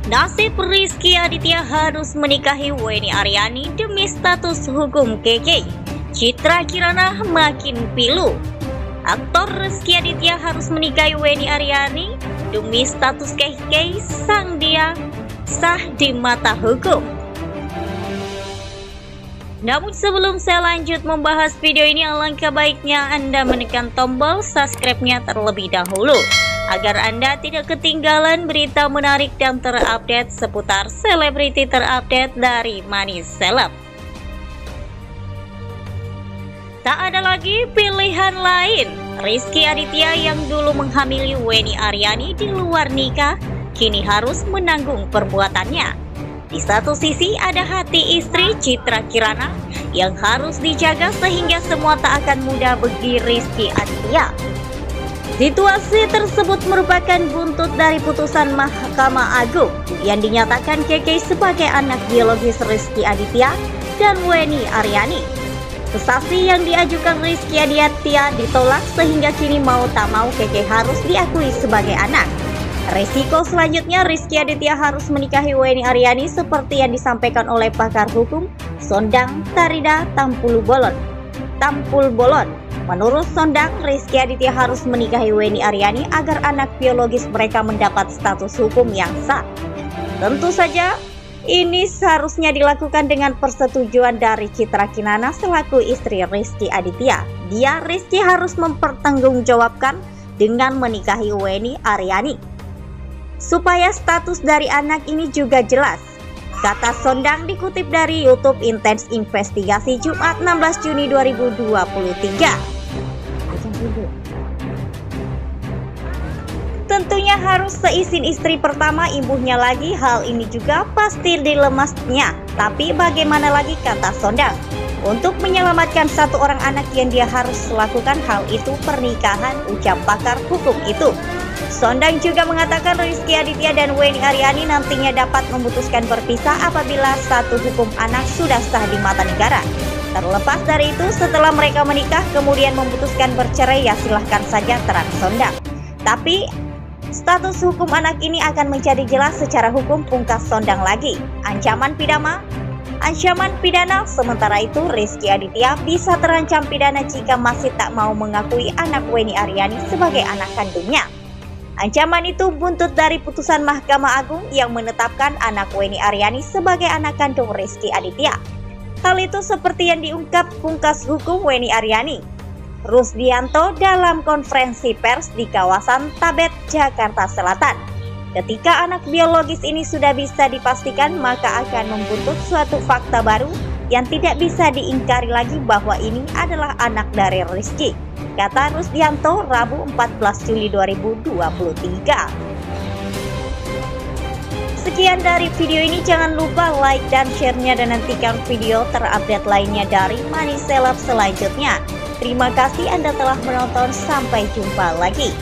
Nasib Rizky Aditya harus menikahi Weni Aryani demi status hukum KK. Citra Kirana makin pilu. Aktor Rizky Aditya harus menikahi Weni Aryani demi status KK sang dia sah di mata hukum. Namun sebelum saya lanjut membahas video ini, alangkah baiknya Anda menekan tombol subscribe-nya terlebih dahulu agar Anda tidak ketinggalan berita menarik dan terupdate seputar selebriti terupdate dari Money Celeb. Tak ada lagi pilihan lain. Rizky Aditya yang dulu menghamili Weni Aryani di luar nikah kini harus menanggung perbuatannya. Di satu sisi ada hati istri Citra Kirana yang harus dijaga sehingga semua tak akan mudah bagi Rizky Aditya. Situasi tersebut merupakan buntut dari putusan Mahkamah Agung yang dinyatakan KK sebagai anak biologis Rizky Aditya dan Weni Aryani. Kasasi yang diajukan Rizky Aditya ditolak sehingga kini mau tak mau KK harus diakui sebagai anak. Resiko selanjutnya Rizky Aditya harus menikahi Weni Aryani seperti yang disampaikan oleh pakar hukum Sondang Tarida Tampul Bolon. Menurut Sondang, Rizky Aditya harus menikahi Weni Aryani agar anak biologis mereka mendapat status hukum yang sah. Tentu saja ini seharusnya dilakukan dengan persetujuan dari Citra Kirana selaku istri Rizky Aditya. Rizky harus mempertanggungjawabkan dengan menikahi Weni Aryani supaya status dari anak ini juga jelas. Kata Sondang dikutip dari YouTube Intens Investigasi Jumat 16 Juni 2023. Tentunya harus seizin istri pertama ibunya lagi, hal ini juga pasti dilemasnya. Tapi bagaimana lagi, kata Sondang, untuk menyelamatkan satu orang anak yang dia harus lakukan hal itu pernikahan, ucap pakar hukum itu. Sondang juga mengatakan Rizky Aditya dan Weni Aryani nantinya dapat memutuskan berpisah apabila satu hukum anak sudah sah di mata negara. Terlepas dari itu, setelah mereka menikah kemudian memutuskan bercerai, ya silahkan saja, terang Sondang. Tapi status hukum anak ini akan menjadi jelas secara hukum, pungkas Sondang lagi. Ancaman pidana, sementara itu Rizky Aditya bisa terancam pidana jika masih tak mau mengakui anak Weni Aryani sebagai anak kandungnya. Ancaman itu buntut dari putusan Mahkamah Agung yang menetapkan anak Weni Aryani sebagai anak kandung Rizky Aditya. Hal itu seperti yang diungkap pungkas hukum Weni Aryani, Rusdianto, dalam konferensi pers di kawasan Tabet, Jakarta Selatan. Ketika anak biologis ini sudah bisa dipastikan, maka akan membuntut suatu fakta baru yang tidak bisa diingkari lagi bahwa ini adalah anak dari Rizky, kata Rusdianto Rabu 14 Juli 2023. Sekian dari video ini, jangan lupa like dan share-nya dan nantikan video terupdate lainnya dari Money Celeb selanjutnya. Terima kasih Anda telah menonton, sampai jumpa lagi.